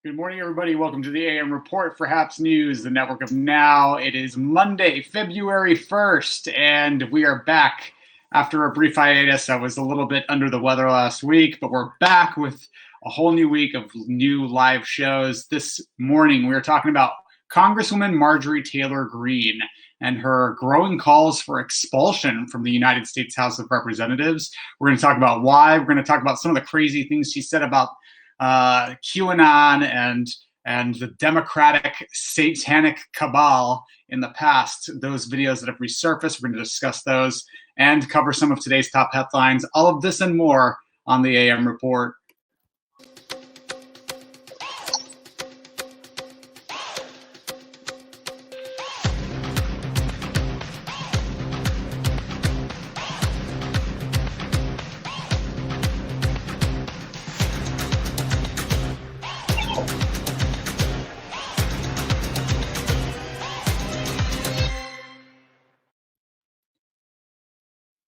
Good morning, everybody. Welcome to the AM Report for HAPS News, the network of now. It is Monday, February 1st, and we are back after a brief hiatus. I was a little bit under the weather last week, but we're back with a whole new week of new live shows. This morning, we are talking about Congresswoman Marjorie Taylor Greene and her growing calls for expulsion from the United States House of Representatives. We're going to talk about why. We're going to talk about some of the crazy things she said about QAnon and the Democratic satanic cabal in the past. Those videos that have resurfaced, we're going to discuss those and cover some of today's top headlines. All of this and more on the AM Report.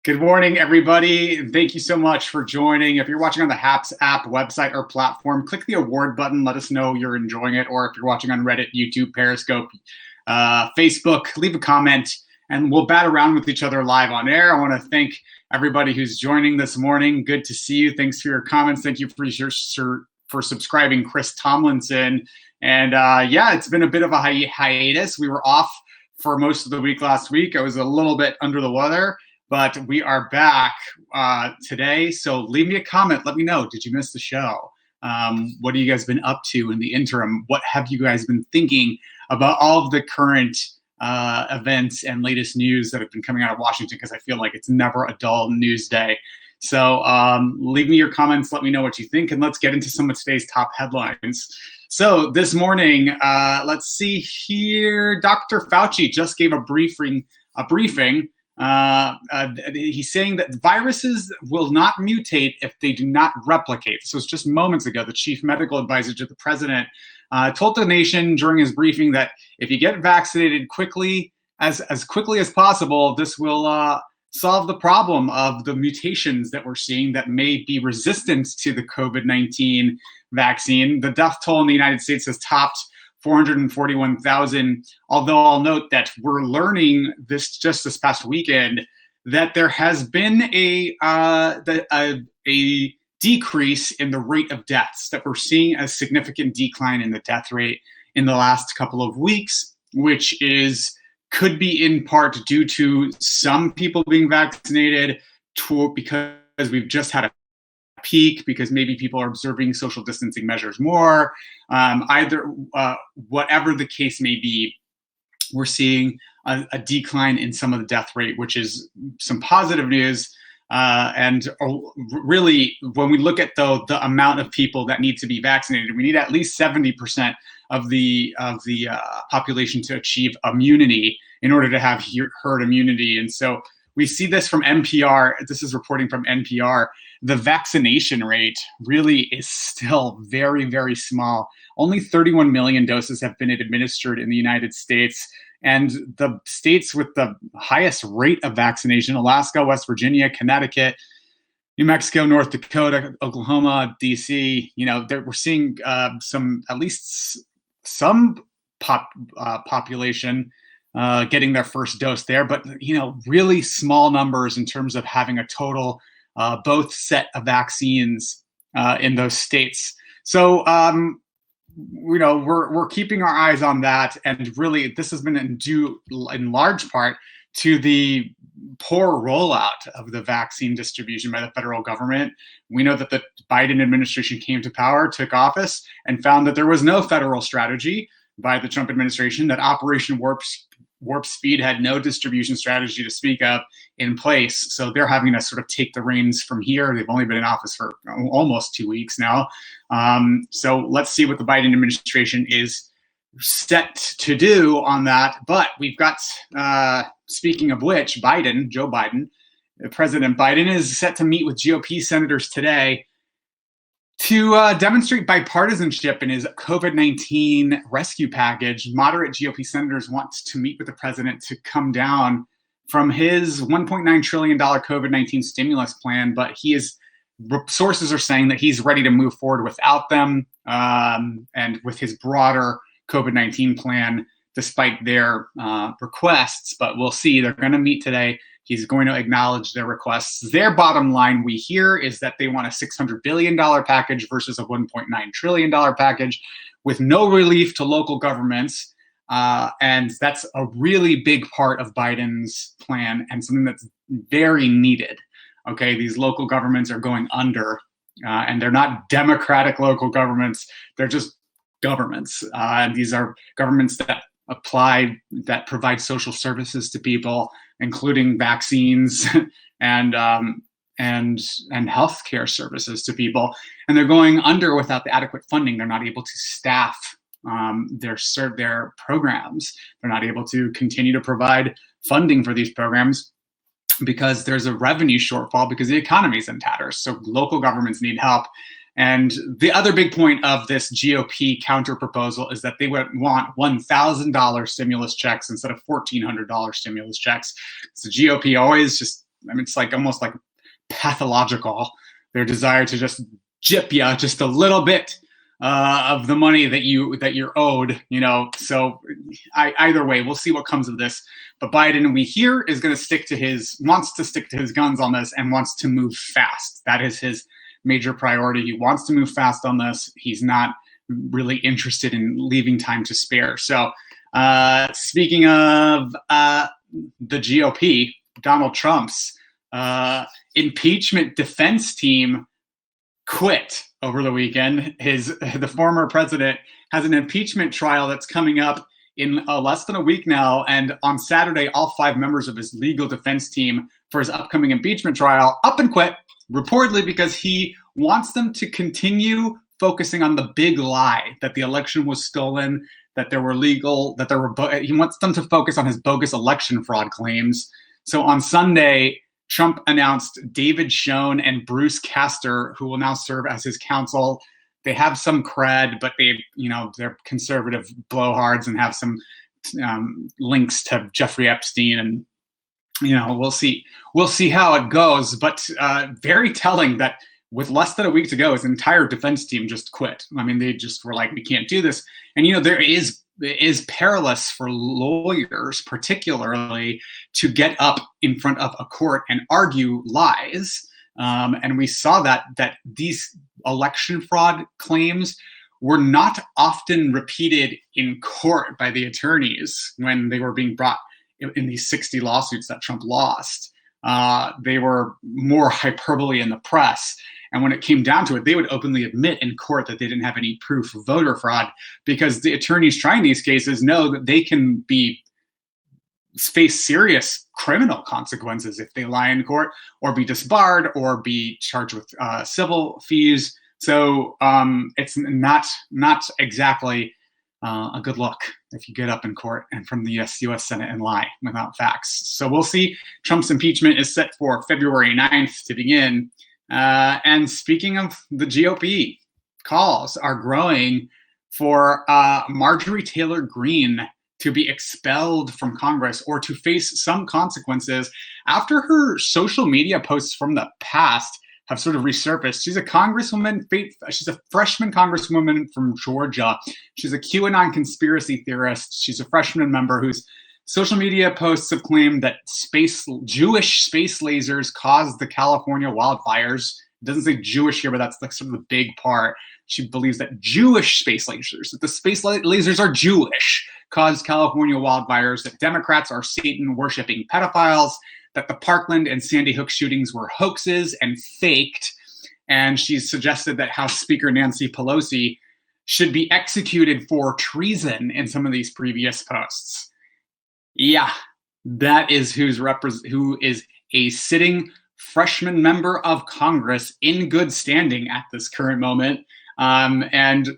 Good morning, everybody. Thank you so much for joining. If you're watching on the HAPS app, website, or platform, click the award button. Let us know you're enjoying it. Or if you're watching on Reddit, YouTube, Periscope, Facebook, leave a comment, and we'll bat around with each other live on air. I want to thank everybody who's joining this morning. Good to see you. Thanks for your comments. Thank you for subscribing, Chris Tomlinson. And yeah, it's been a bit of a hiatus. We were off for most of the week last week. I was a little bit under the weather. But we are back today, so leave me a comment. Let me know, did you miss the show? What have you guys been up to in the interim? What have you guys been thinking about all of the current events and latest news that have been coming out of Washington? Because I feel like it's never a dull news day. So leave me your comments. Let me know what you think, and let's get into some of today's top headlines. So this morning, let's see here. Dr. Fauci just gave a briefing. He's saying that viruses will not mutate if they do not replicate. So it's just moments ago, the chief medical advisor to the president told the nation during his briefing that if you get vaccinated quickly, as quickly as possible, this will solve the problem of the mutations that we're seeing that may be resistant to the COVID-19 vaccine. The death toll in the United States has topped 441,000, although I'll note that we're learning this past weekend that there has been a decrease in the rate of deaths, that we're seeing a significant decline in the death rate in the last couple of weeks, which could be in part due to some people being vaccinated, because we've just had a peak, because maybe people are observing social distancing measures more. Whatever the case may be, we're seeing a decline in some of the death rate, which is some positive news. And really, when we look at the amount of people that need to be vaccinated, we need at least 70% of the population to achieve immunity in order to have herd immunity. And so we see this from NPR. This is reporting from NPR. The vaccination rate really is still very, very small. Only 31 million doses have been administered in the United States. And the states with the highest rate of vaccination, Alaska, West Virginia, Connecticut, New Mexico, North Dakota, Oklahoma, DC, we're seeing at least some population getting their first dose there, but really small numbers in terms of having a total both set of vaccines in those states. So we're keeping our eyes on that, and really this has been due in large part to the poor rollout of the vaccine distribution by the federal government. We know that the Biden administration came to power, took office, and found that there was no federal strategy by the Trump administration, that Operation Warp Speed had no distribution strategy to speak of in place. So they're having to sort of take the reins from here. They've only been in office for almost 2 weeks now. So let's see what the Biden administration is set to do on that. But we've got, speaking of which, Joe Biden, President Biden is set to meet with GOP senators today to demonstrate bipartisanship in his COVID-19 rescue package. Moderate GOP senators want to meet with the president to come down from his $1.9 trillion COVID-19 stimulus plan, but he is sources are saying that he's ready to move forward without them, and with his broader COVID-19 plan, despite their requests. But we'll see. They're going to meet today. He's going to acknowledge their requests. Their bottom line, we hear, is that they want a $600 billion package versus a $1.9 trillion package with no relief to local governments. And that's a really big part of Biden's plan and something that's very needed. Okay, these local governments are going under, and they're not democratic local governments. They're just governments. And these are governments that provide social services to people, including vaccines and healthcare services to people. And they're going under without the adequate funding. They're not able to staff their programs. They're not able to continue to provide funding for these programs because there's a revenue shortfall because the economy's in tatters. So local governments need help. And the other big point of this GOP counter proposal is that they would want $1,000 stimulus checks instead of $1,400 stimulus checks. So GOP always just, I mean, it's like almost like pathological, their desire to just gyp you just a little bit of the money that you're owed, you know. So either way, we'll see what comes of this. But Biden, we hear, is going to wants to stick to his guns on this and wants to move fast. That is his major priority. He wants to move fast on this. He's not really interested in leaving time to spare. So speaking of the GOP, Donald Trump's impeachment defense team quit over the weekend. The former president has an impeachment trial that's coming up in less than a week now. And on Saturday, all 5 members of his legal defense team for his upcoming impeachment trial up and quit, reportedly because he wants them to continue focusing on the big lie that the election was stolen, that he wants them to focus on his bogus election fraud claims. So on Sunday, Trump announced David Schoen and Bruce Castor, who will now serve as his counsel. They have some cred, but they're conservative blowhards and have some links to Jeffrey Epstein, and we'll see how it goes. But very telling that with less than a week to go, his entire defense team just quit. I mean, they just were like, we can't do this. And it is perilous for lawyers, particularly, to get up in front of a court and argue lies. And we saw that these election fraud claims were not often repeated in court by the attorneys when they were being brought in these 60 lawsuits that Trump lost. They were more hyperbole in the press. And when it came down to it, they would openly admit in court that they didn't have any proof of voter fraud, because the attorneys trying these cases know that they can face serious criminal consequences if they lie in court, or be disbarred, or be charged with civil fees. So it's not exactly a good look if you get up in court and from the U.S. Senate and lie without facts. So we'll see. Trump's impeachment is set for February 9th to begin. And speaking of the GOP, calls are growing for Marjorie Taylor Greene to be expelled from Congress or to face some consequences after her social media posts from the past have sort of resurfaced. She's a congresswoman. She's a freshman congresswoman from Georgia. She's a QAnon conspiracy theorist. She's a freshman member whose social media posts have claimed that Jewish space lasers caused the California wildfires. It doesn't say Jewish here, but that's like sort of the big part. She believes that Jewish space lasers, that the space lasers are Jewish, caused California wildfires, that Democrats are Satan-worshipping pedophiles, that the Parkland and Sandy Hook shootings were hoaxes and faked. And she's suggested that House Speaker Nancy Pelosi should be executed for treason in some of these previous posts. Yeah, that is who is a sitting freshman member of Congress in good standing at this current moment. And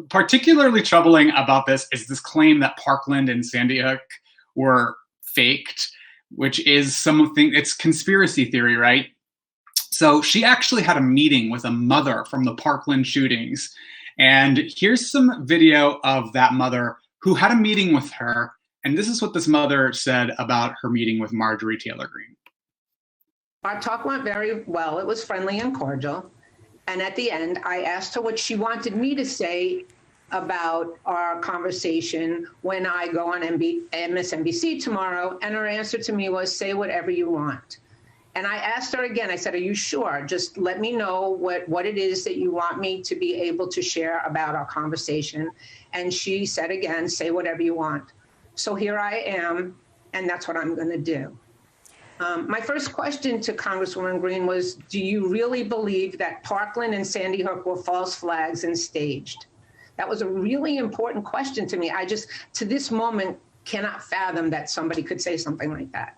particularly troubling about this is this claim that Parkland and Sandy Hook were faked, which is it's conspiracy theory, right? So she actually had a meeting with a mother from the Parkland shootings. And here's some video of that mother who had a meeting with her. And this is what this mother said about her meeting with Marjorie Taylor Greene. Our talk went very well. It was friendly and cordial. And at the end, I asked her what she wanted me to say about our conversation when I go on MSNBC tomorrow. And her answer to me was, say whatever you want. And I asked her again, I said, are you sure? Just let me know what it is that you want me to be able to share about our conversation. And she said again, say whatever you want. So here I am, and that's what I'm going to do. My first question to Congresswoman Greene was, do you really believe that Parkland and Sandy Hook were false flags and staged? That was a really important question to me. I just, to this moment, cannot fathom that somebody could say something like that.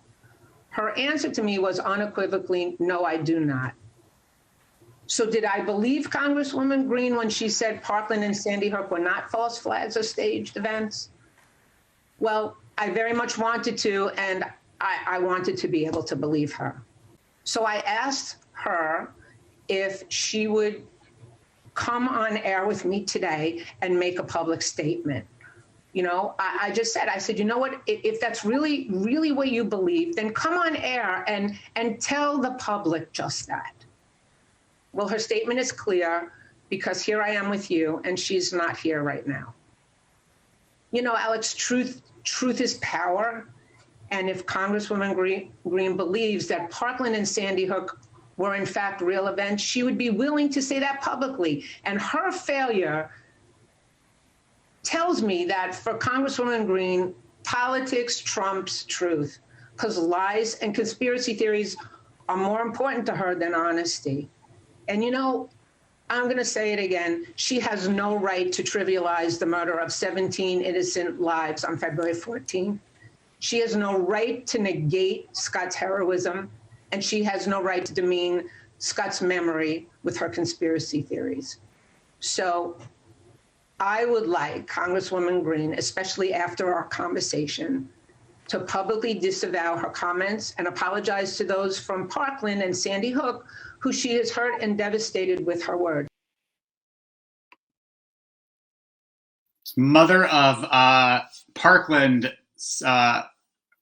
Her answer to me was unequivocally, no, I do not. So did I believe Congresswoman Greene when she said Parkland and Sandy Hook were not false flags or staged events? Well, I very much wanted to, and I wanted to be able to believe her. So I asked her if she would come on air with me today and make a public statement. You know, I just said, I said, you know what, if that's really, really what you believe, then come on air and tell the public just that. Well, her statement is clear because here I am with you and she's not here right now. You know, Alex, truth is power. And if Congresswoman Greene believes that Parkland and Sandy Hook were in fact real events, she would be willing to say that publicly. And her failure tells me that for Congresswoman Greene, politics trumps truth, because lies and conspiracy theories are more important to her than honesty. And you know, I'm going to say it again, she has no right to trivialize the murder of 17 innocent lives on February 14th. She has no right to negate Scott's heroism, and she has no right to demean Scott's memory with her conspiracy theories. So I would like Congresswoman Greene, especially after our conversation, to publicly disavow her comments and apologize to those from Parkland and Sandy Hook who she has hurt and devastated with her words. Mother of Parkland,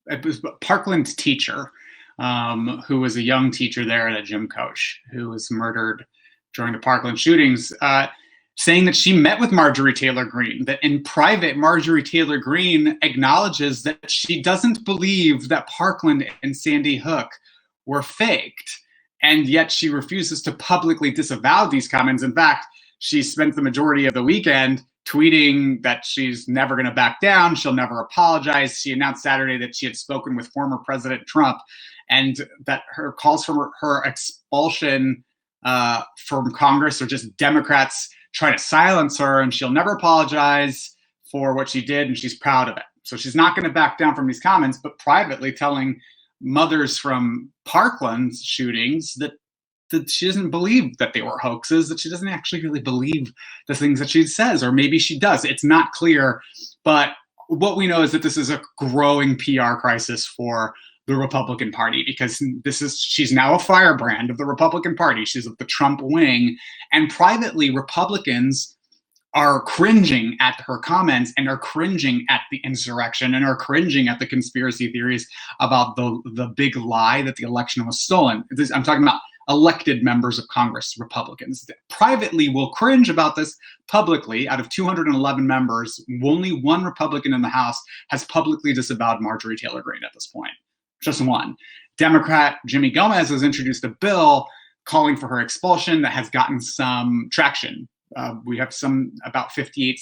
it was Parkland's teacher, who was a young teacher there and a gym coach who was murdered during the Parkland shootings, saying that she met with Marjorie Taylor Greene, that in private, Marjorie Taylor Greene acknowledges that she doesn't believe that Parkland and Sandy Hook were faked, and yet she refuses to publicly disavow these comments. In fact, she spent the majority of the weekend tweeting that she's never going to back down, she'll never apologize. She announced Saturday that she had spoken with former President Trump and that her calls for her expulsion from Congress are just Democrats trying to silence her, and she'll never apologize for what she did, and she's proud of it. So she's not going to back down from these comments, but privately telling mothers from Parkland's shootings that she doesn't believe that they were hoaxes, that she doesn't actually really believe the things that she says, or maybe she does. It's not clear, but what we know is that this is a growing PR crisis for the Republican Party, because she's now a firebrand of the Republican Party. She's of the Trump wing, and privately Republicans are cringing at her comments and are cringing at the insurrection and are cringing at the conspiracy theories about the big lie that the election was stolen. I'm talking about elected members of Congress, Republicans, that privately will cringe about this. Publicly, out of 211 members, only one Republican in the House has publicly disavowed Marjorie Taylor Greene at this point. Just one. Democrat Jimmy Gomez has introduced a bill calling for her expulsion that has gotten some traction. We have about 58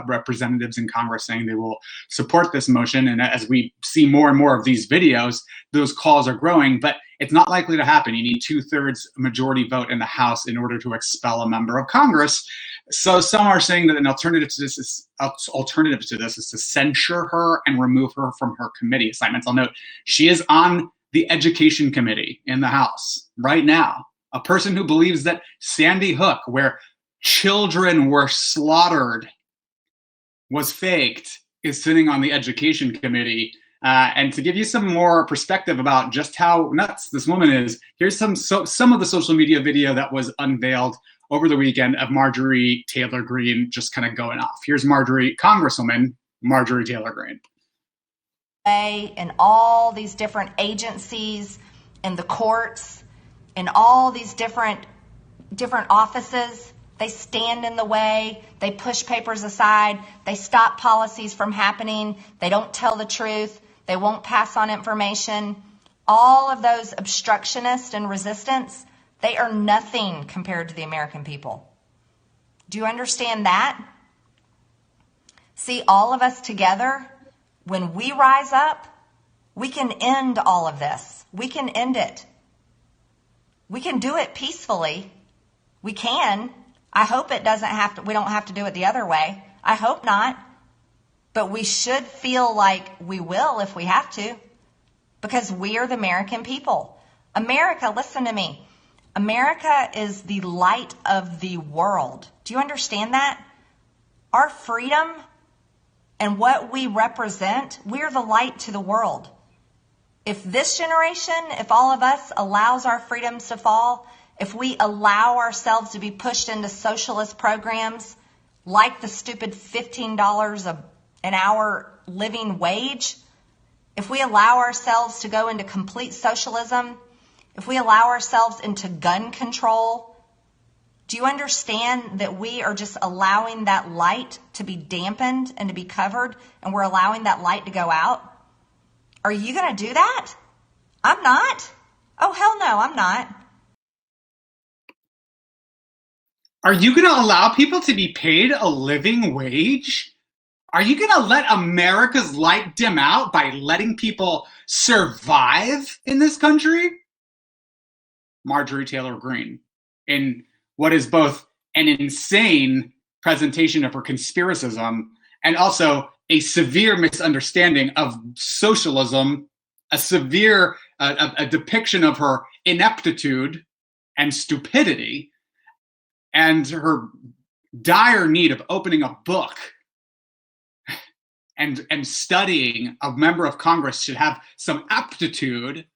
representatives in Congress saying they will support this motion. And as we see more and more of these videos, those calls are growing, but it's not likely to happen. You need 2/3 majority vote in the House in order to expel a member of Congress. So some are saying that an alternative to this is to censure her and remove her from her committee assignments. I'll note she is on the Education Committee in the House right now. A person who believes that Sandy Hook, where children were slaughtered, was faked, is sitting on the Education Committee. And to give you some more perspective about just how nuts this woman is, here's some of the social media video that was unveiled over the weekend of Marjorie Taylor Greene just kind of going off. Here's Congresswoman Marjorie Taylor Greene. And all these different agencies in the courts, in all these different offices. They stand in the way. They push papers aside. They stop policies from happening. They don't tell the truth. They won't pass on information. All of those obstructionists and resistance, they are nothing compared to the American people. Do you understand that? See, all of us together, when we rise up, we can end all of this. We can end it. We can do it peacefully. We can. I hope it doesn't have to, we don't have to do it the other way. I hope not. But we should feel like we will if we have to, because we are the American people. America, listen to me. America is the light of the world. Do you understand that? Our freedom and what we represent, we're the light to the world. If this generation, if all of us allows our freedoms to fall, if we allow ourselves to be pushed into socialist programs like the stupid $15 an hour living wage, if we allow ourselves to go into complete socialism, if we allow ourselves into gun control, do you understand that we are just allowing that light to be dampened and to be covered, and we're allowing that light to go out? Are you going to do that? I'm not. Oh, hell no, I'm not. Are you going to allow people to be paid a living wage? Are you going to let America's light dim out by letting people survive in this country? Marjorie Taylor Greene, in what is both an insane presentation of her conspiracism and also a severe misunderstanding of socialism, a severe a depiction of her ineptitude and stupidity, and her dire need of opening a book and studying. A member of Congress should have some aptitude,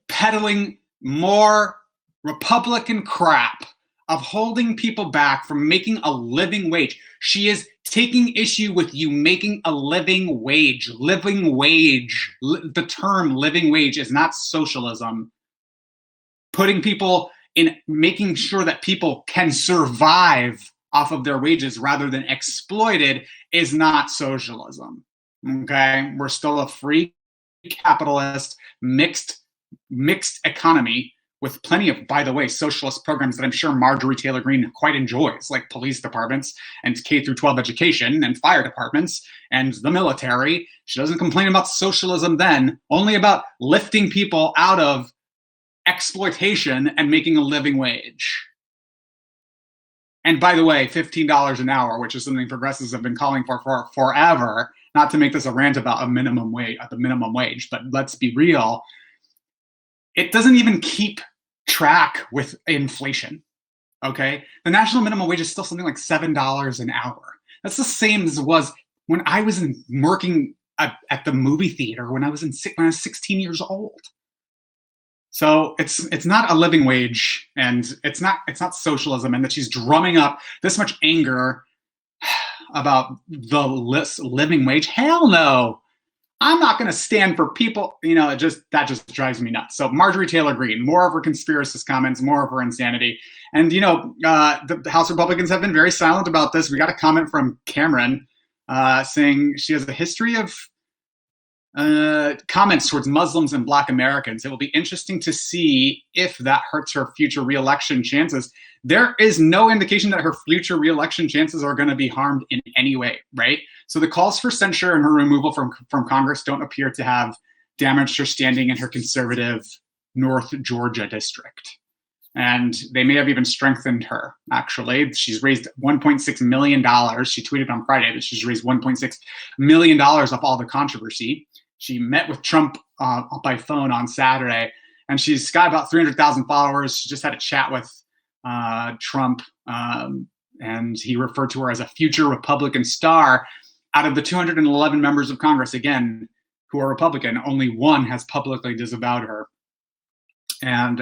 peddling more Republican crap of holding people back from making a living wage. She is taking issue with you making a living wage. Living wage. The term living wage is not socialism. Putting people in, making sure that people can survive off of their wages rather than exploited is not socialism. Okay? We're still a free capitalist, mixed economy with plenty of, by the way, socialist programs that I'm sure Marjorie Taylor Greene quite enjoys, like police departments and K through 12 education and fire departments and the military. She doesn't complain about socialism then, only about lifting people out of exploitation and making a living wage. And by the way, $15 an hour, which is something progressives have been calling for forever, not to make this a rant about the minimum wage, but let's be real, it doesn't even keep track with inflation, okay? The national minimum wage is still something like $7 an hour. That's the same as it was when I was working at the movie theater when I was 16 years old. So it's not a living wage, and it's not socialism, and that she's drumming up this much anger about the living wage. Hell no. I'm not going to stand for people, that just drives me nuts. So Marjorie Taylor Greene, more of her conspiracist comments, more of her insanity. And, the House Republicans have been very silent about this. We got a comment from Cameron saying she has a history of comments towards Muslims and Black Americans. It will be interesting to see if that hurts her future re-election chances. There is no indication that her future re-election chances are going to be harmed in any way, right? So the calls for censure and her removal from Congress don't appear to have damaged her standing in her conservative North Georgia district. And they may have even strengthened her, actually. She's raised $1.6 million. She tweeted on Friday that she's raised $1.6 million off all the controversy. She met with Trump by phone on Saturday, and she's got about 300,000 followers. She just had a chat with Trump, and he referred to her as a future Republican star. Out of the 211 members of Congress, again, who are Republican, only one has publicly disavowed her. And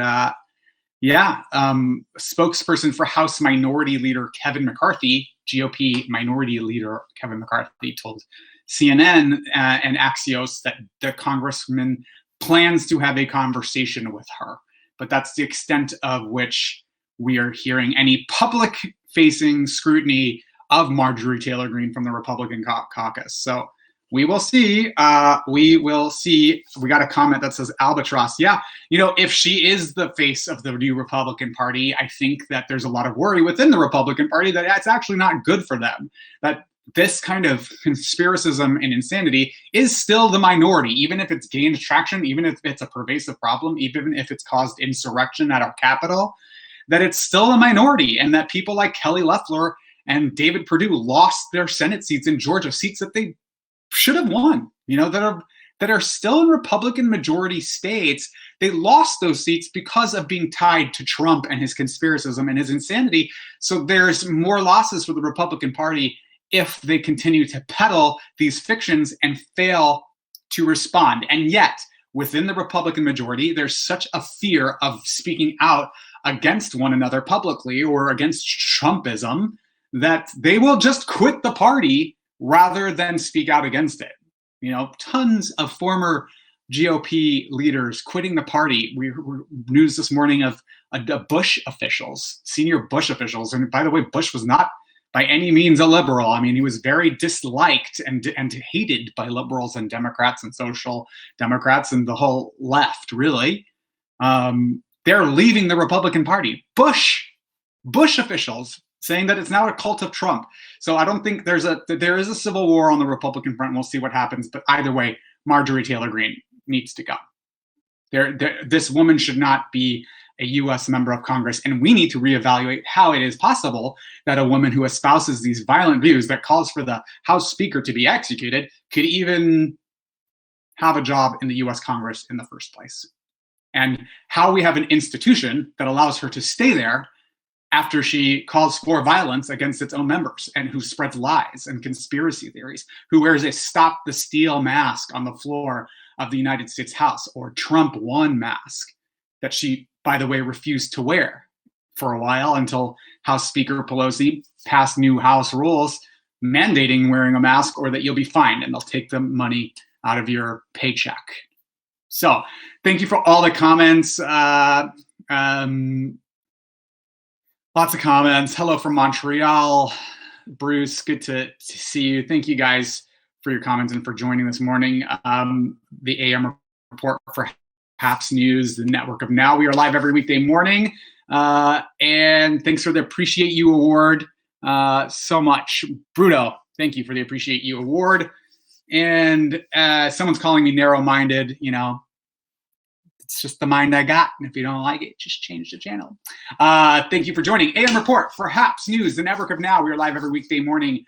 spokesperson for House Minority Leader Kevin McCarthy, GOP Minority Leader Kevin McCarthy, told CNN and Axios that the congressman plans to have a conversation with her. But that's the extent of which we are hearing any public-facing scrutiny of Marjorie Taylor Greene from the Republican caucus. So we will see. We will see. We got a comment that says albatross. Yeah, if she is the face of the new Republican Party, I think that there's a lot of worry within the Republican Party that it's actually not good for them. That this kind of conspiracism and insanity is still the minority, even if it's gained traction, even if it's a pervasive problem, even if it's caused insurrection at our Capitol, that it's still a minority, and that people like Kelly Loeffler and David Perdue lost their Senate seats in Georgia, seats that they should have won, that are still in Republican majority states. They lost those seats because of being tied to Trump and his conspiracism and his insanity. So there's more losses for the Republican Party if they continue to peddle these fictions and fail to respond. And yet, within the Republican majority, there's such a fear of speaking out against one another publicly or against Trumpism that they will just quit the party rather than speak out against it. Tons of former GOP leaders quitting the party. We heard news this morning of Bush officials, senior Bush officials. And by the way, Bush was not by any means a liberal. I mean, he was very disliked and hated by liberals and Democrats and social Democrats and the whole left, really. They're leaving the Republican Party. Bush officials saying that it's now a cult of Trump. So I don't think there is a civil war on the Republican front. We'll see what happens. But either way, Marjorie Taylor Greene needs to go. This woman should not be a U.S. member of Congress, and we need to reevaluate how it is possible that a woman who espouses these violent views, that calls for the House Speaker to be executed, could even have a job in the U.S. Congress in the first place. And how we have an institution that allows her to stay there after she calls for violence against its own members, and who spreads lies and conspiracy theories, who wears a Stop the Steal mask on the floor of the United States House, or Trump won mask that she, by the way, refused to wear for a while until House Speaker Pelosi passed new House rules mandating wearing a mask, or that you'll be fined and they'll take the money out of your paycheck. So thank you for all the comments. Lots of comments. Hello from Montreal. Bruce, good to see you. Thank you guys for your comments and for joining this morning. The AM report for HAPS News, the network of Now. We are live every weekday morning. And thanks for the Appreciate You Award so much. Bruno, thank you for the Appreciate You Award. And someone's calling me narrow-minded, it's just the mind I got. And if you don't like it, just change the channel. Thank you for joining AM Report for HAPS News, the network of Now. We are live every weekday morning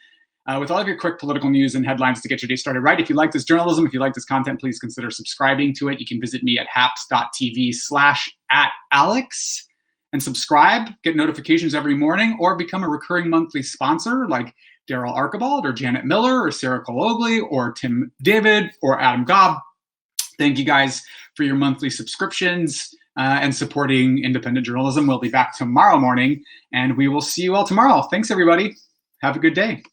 with all of your quick political news and headlines to get your day started right. If you like this journalism, if you like this content, please consider subscribing to it. You can visit me at haps.tv/@Alex and subscribe, get notifications every morning, or become a recurring monthly sponsor like Daryl Archibald or Janet Miller or Sarah Cologli or Tim David or Adam Gobb. Thank you guys for your monthly subscriptions and supporting independent journalism. We'll be back tomorrow morning, and we will see you all tomorrow. Thanks, everybody. Have a good day.